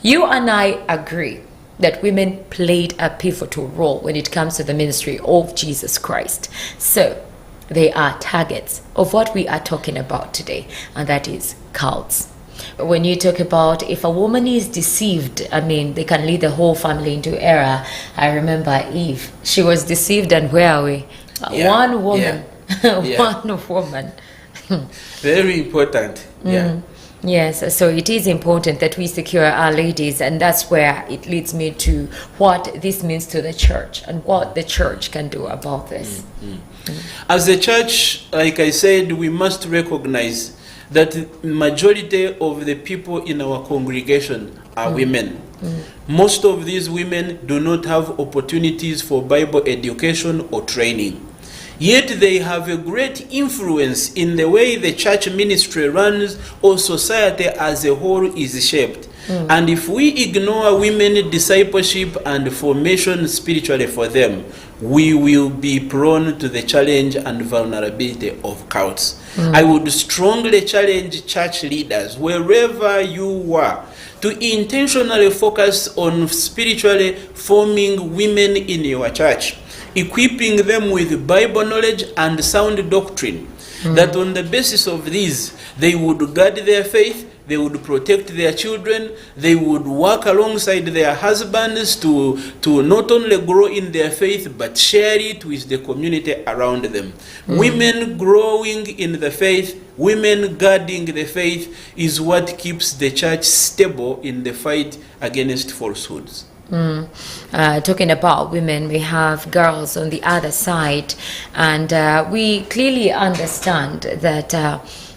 You and I agree that women played a pivotal role when it comes to the ministry of Jesus Christ. So they are targets of what we are talking about today, and that is cults. When you talk about if a woman is deceived, I mean, they can lead the whole family into error. I remember Eve. She was deceived, and where are we? One woman. One woman. Very important. Yes, so it is important that we secure our ladies, and that's where it leads me to what this means to the church and what the church can do about this. As a church, like I said, we must recognize that majority of the people in our congregation are women. Most of these women do not have opportunities for Bible education or training. Yet they have a great influence in the way the church ministry runs or society as a whole is shaped. And if we ignore women discipleship and formation spiritually for them, we will be prone to the challenge and vulnerability of cults. I would strongly challenge church leaders, wherever you are, to intentionally focus on spiritually forming women in your church, equipping them with Bible knowledge and sound doctrine, that on the basis of these, they would guard their faith, they would protect their children, they would work alongside their husbands to not only grow in their faith, but share it with the community around them. Women growing in the faith, women guarding the faith is what keeps the church stable in the fight against falsehoods. Talking about women, we have girls on the other side, and we clearly understand that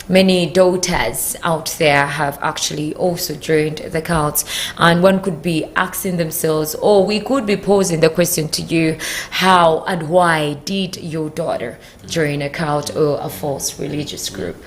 many daughters out there have actually also joined the cults, and one could be asking themselves, or we could be posing the question to you, how and why did your daughter join a cult or a false religious group?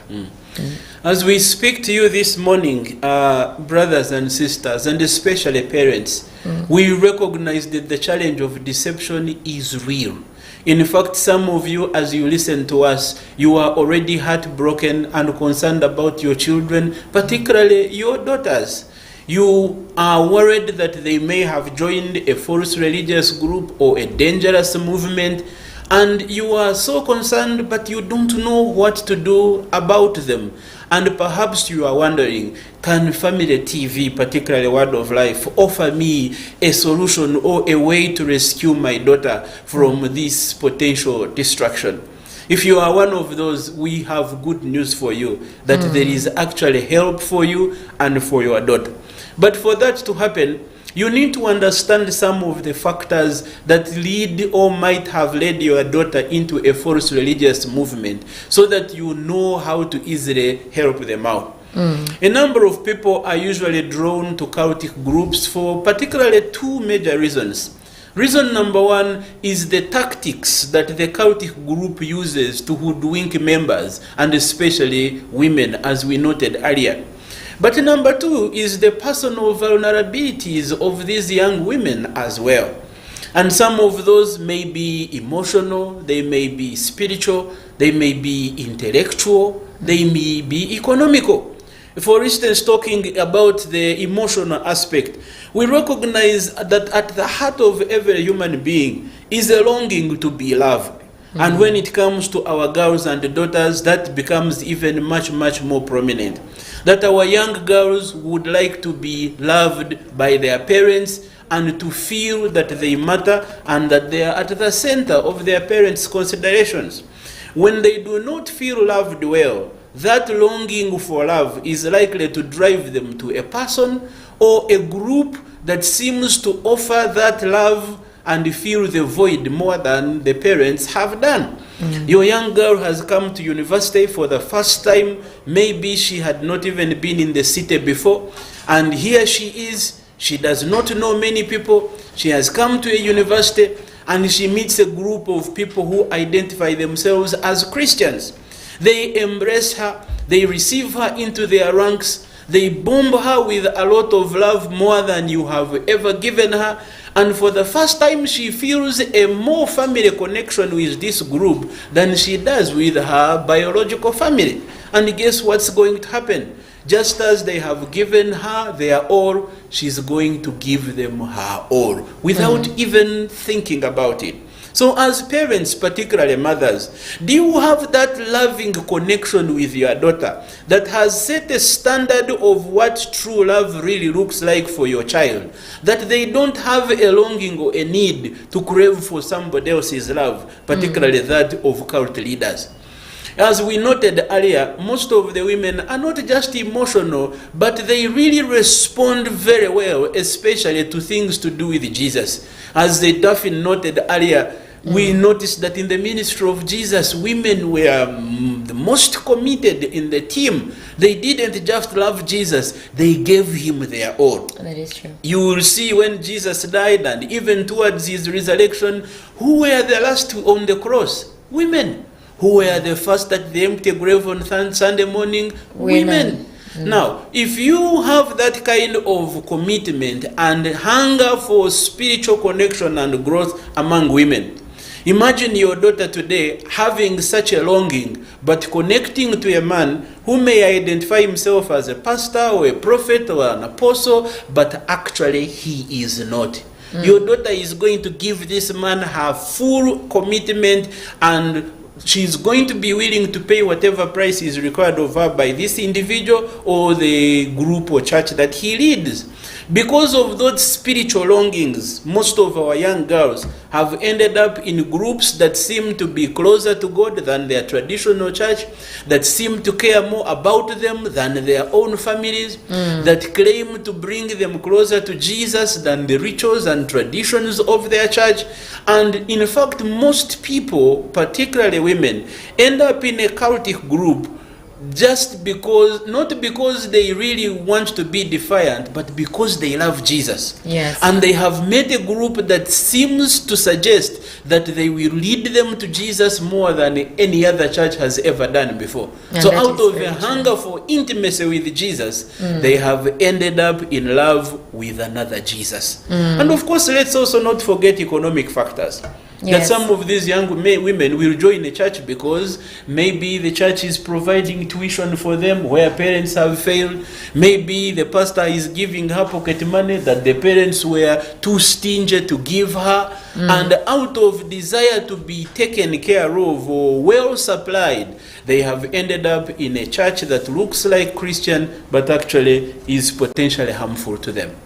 As we speak to you this morning, brothers and sisters, and especially parents, we recognize that the challenge of deception is real. In fact, some of you, as you listen to us, you are already heartbroken and concerned about your children, particularly your daughters. You are worried that they may have joined a false religious group or a dangerous movement, and you are so concerned, but you don't know what to do about them. And perhaps you are wondering, can Family TV, particularly Word of Life, offer me a solution or a way to rescue my daughter from this potential distraction? If you are one of those, we have good news for you, that there is actually help for you and for your daughter. But for that to happen, you need to understand some of the factors that lead or might have led your daughter into a false religious movement, so that you know how to easily help them out. A number of people are usually drawn to cultic groups for particularly two major reasons. Reason number one is the tactics that the cultic group uses to hoodwink members, and especially women, as we noted earlier. But number two is the personal vulnerabilities of these young women as well. And some of those may be emotional, they may be spiritual, they may be intellectual, they may be economical. For instance, talking about the emotional aspect, we recognize that at the heart of every human being is a longing to be loved. And when it comes to our girls and daughters, that becomes even much more prominent. That our young girls would like to be loved by their parents and to feel that they matter and that they are at the center of their parents' considerations. When they do not feel loved well, that longing for love is likely to drive them to a person or a group that seems to offer that love and fill the void more than the parents have done. Your young girl has come to university for the first time. Maybe she had not even been in the city before, and here she is. She does not know many people. She has come to a university, and she meets a group of people who identify themselves as Christians. They embrace her, they receive her into their ranks, they bomb her with a lot of love, more than you have ever given her. And for the first time, she feels a more family connection with this group than she does with her biological family. And guess what's going to happen? just as they have given her their all, she's going to give them her all without even thinking about it. So as parents, particularly mothers, do you have that loving connection with your daughter that has set a standard of what true love really looks like for your child? That they don't have a longing or a need to crave for somebody else's love, particularly that of cult leaders. As we noted earlier, most of the women are not just emotional, but they really respond very well, especially to things to do with Jesus. As the Daphne noted earlier, we noticed that in the ministry of Jesus, women were the most committed in the team. They didn't just love Jesus, they gave him their all. That is true. You will see when Jesus died and even towards his resurrection, who were the last on the cross? Women. Who were the first at the empty grave on Sunday morning? Women. Now, if you have that kind of commitment and hunger for spiritual connection and growth among women, imagine your daughter today having such a longing, but connecting to a man who may identify himself as a pastor or a prophet or an apostle, but actually he is not. Your daughter is going to give this man her full commitment, and she's going to be willing to pay whatever price is required of her by this individual or the group or church that he leads. Because of those spiritual longings, most of our young girls have ended up in groups that seem to be closer to God than their traditional church, that seem to care more about them than their own families, that claim to bring them closer to Jesus than the rituals and traditions of their church. And in fact, most people, particularly women, end up in a cultic group just because, not because they really want to be defiant, but because they love Jesus. Yes. And they have made a group that seems to suggest that they will lead them to Jesus more than any other church has ever done before. And so out of a hunger for intimacy with Jesus, they have ended up in love with another Jesus. And of course, let's also not forget economic factors. Yes. That some of these young women will join a church because maybe the church is providing tuition for them where parents have failed. Maybe the pastor is giving her pocket money that the parents were too stingy to give her. And out of desire to be taken care of or well supplied, they have ended up in a church that looks like Christian but actually is potentially harmful to them.